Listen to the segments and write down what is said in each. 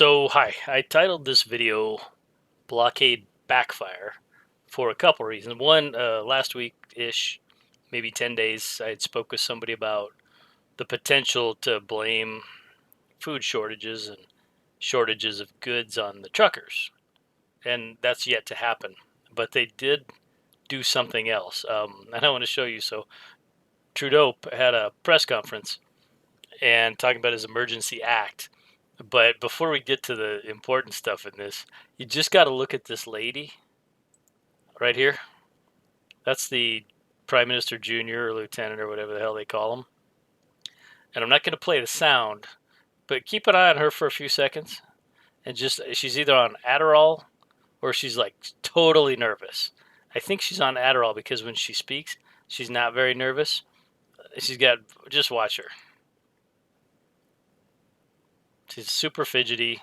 Hi, I titled this video Blockade Backfire for a couple reasons. One, last week-ish, maybe 10 days, I had spoke with somebody about the potential to blame food shortages and shortages of goods on the truckers. And that's yet to happen. But they did do something else. And I want to show you. So Trudeau had a press conference and talking about his emergency act. But before we get to the important stuff in this, you just got to look at this lady right here. That's the Prime Minister Junior or Lieutenant or whatever the hell they call him. And I'm not going to play the sound, but keep an eye on her for a few seconds. And just, she's either on Adderall or she's like totally nervous. I think she's on Adderall because when she speaks, she's not very nervous. Just watch her. She's super fidgety.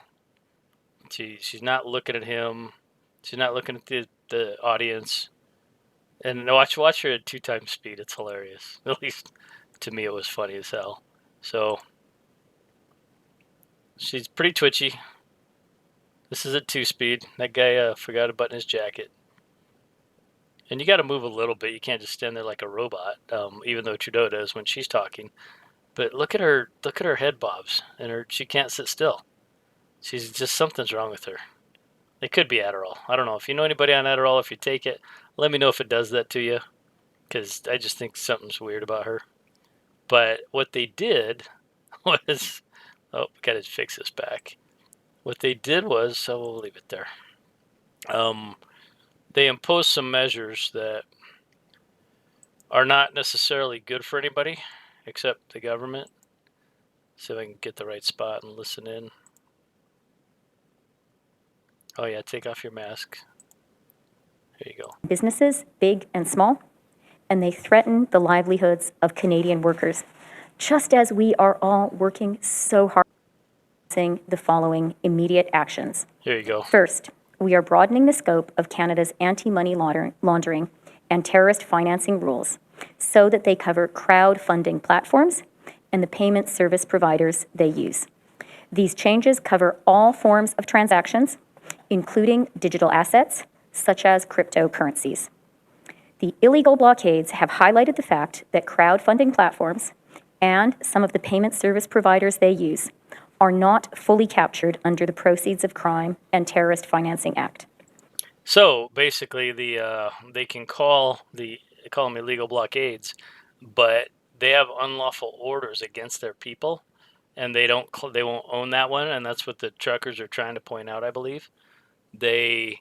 She's not looking at him. She's not looking at the audience. And watch her at 2x speed. It's hilarious. At least to me, it was funny as hell. So she's pretty twitchy. This is at 2 speed. That guy forgot to button his jacket. And you got to move a little bit. You can't just stand there like a robot, even though Trudeau does when she's talking. But look at her head bobs, and she can't sit still. She's just, something's wrong with her. It could be Adderall. I don't know. If you know anybody on Adderall, if you take it, let me know if it does that to you, because I just think something's weird about her. But what they did was, oh, we got to fix this back. What they did was, so we'll leave it there. They imposed some measures that are not necessarily good for anybody except the government. See if I can get the right spot and listen in. Oh yeah, take off your mask. There you go. Businesses, big and small, and they threaten the livelihoods of Canadian workers, just as we are all working so hard on the following immediate actions. Here you go. First, we are broadening the scope of Canada's anti-money laundering and terrorist financing rules so that they cover crowdfunding platforms and the payment service providers they use. These changes cover all forms of transactions, including digital assets, such as cryptocurrencies. The illegal blockades have highlighted the fact that crowdfunding platforms and some of the payment service providers they use are not fully captured under the Proceeds of Crime and Terrorist Financing Act. So basically, they can call them illegal blockades, but they have unlawful orders against their people, and they won't own that one, and that's what the truckers are trying to point out, I believe. They're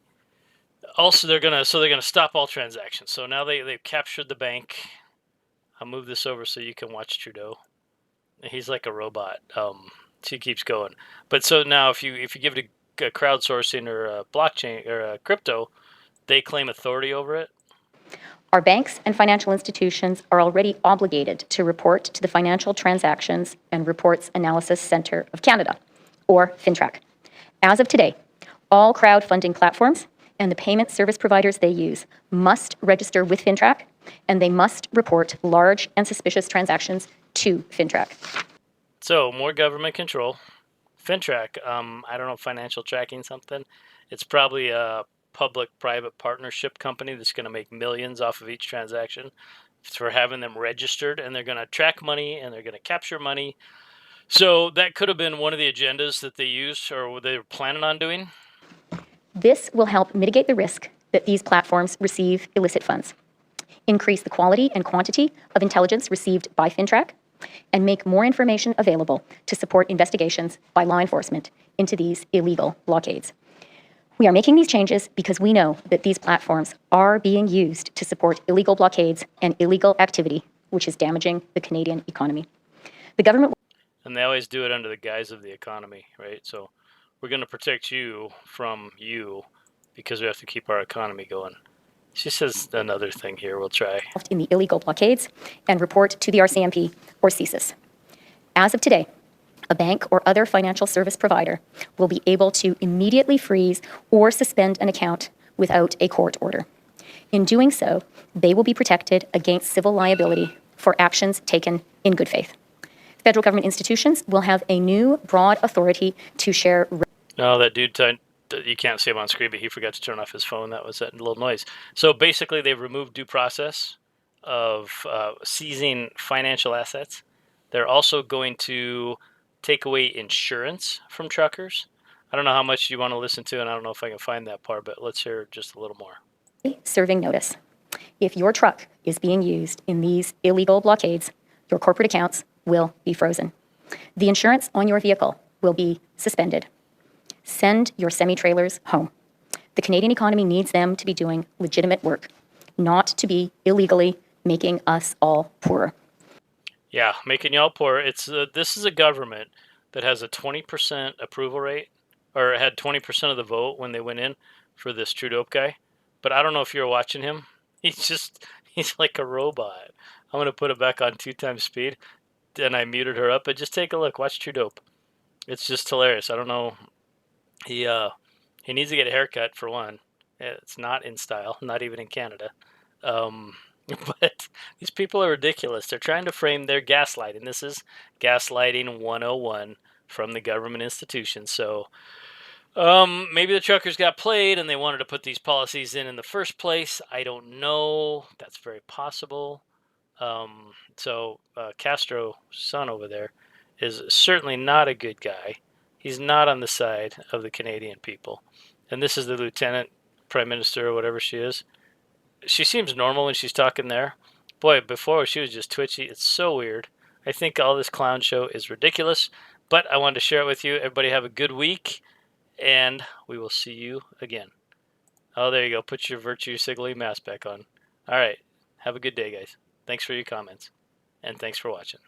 gonna stop all transactions. So now they've captured the bank. I'll move this over so you can watch Trudeau. He's like a robot. She keeps going. But so now if you give it a crowdsourcing or a blockchain or a crypto, they claim authority over it. Our banks and financial institutions are already obligated to report to the Financial Transactions and Reports Analysis Centre of Canada, or FINTRAC. As of today, all crowdfunding platforms and the payment service providers they use must register with FINTRAC, and they must report large and suspicious transactions to FINTRAC. So more government control. FINTRAC, I don't know, financial tracking something. It's probably a public-private partnership company that's going to make millions off of each transaction for having them registered, and they're going to track money and they're going to capture money. So that could have been one of the agendas that they used or they were planning on doing. This will help mitigate the risk that these platforms receive illicit funds, increase the quality and quantity of intelligence received by FINTRAC, and make more information available to support investigations by law enforcement into these illegal blockades. We are making these changes because we know that these platforms are being used to support illegal blockades and illegal activity, which is damaging the Canadian economy. The government... And they always do it under the guise of the economy, right? So we're going to protect you from you because we have to keep our economy going. She says another thing here. We'll try. In the illegal blockades and report to the RCMP or CSIS. As of today, a bank or other financial service provider will be able to immediately freeze or suspend an account without a court order. In doing so, they will be protected against civil liability for actions taken in good faith. Federal government institutions will have a new broad authority to share. No, that dude, you can't see him on screen, but he forgot to turn off his phone. That was that little noise. So basically, they've removed due process of seizing financial assets. They're also going to take away insurance from truckers. I don't know how much you want to listen to, and I don't know if I can find that part, but let's hear just a little more. Serving notice. If your truck is being used in these illegal blockades, your corporate accounts will be frozen. The insurance on your vehicle will be suspended. Send your semi-trailers home. The Canadian economy needs them to be doing legitimate work, not to be illegally making us all poorer. Yeah, making y'all poor. This is a government that has a 20% approval rate, or had 20% of the vote when they went in for this Trudeau guy. But I don't know if you're watching him. He's like a robot. I'm gonna put it back on 2 times speed, and I muted her up. But just take a look. Watch Trudeau. It's just hilarious. I don't know. He uh he needs to get a haircut for one. It's not in style, not even in Canada. Um, but these people are ridiculous. They're trying to frame their gaslighting. This is gaslighting 101 from the government institution. So maybe the truckers got played and they wanted to put these policies in the first place. I don't know. That's very possible. Castro's son over there is certainly not a good guy. He's not on the side of the Canadian people. And this is the lieutenant prime minister or whatever she is. She seems normal when she's talking there. Boy, before she was just twitchy. It's so weird. I think all this clown show is ridiculous, but I wanted to share it with you. Everybody have a good week, and we will see you again. Oh, there you go. Put your virtue signaling mask back on. All right. Have a good day, guys. Thanks for your comments, and thanks for watching.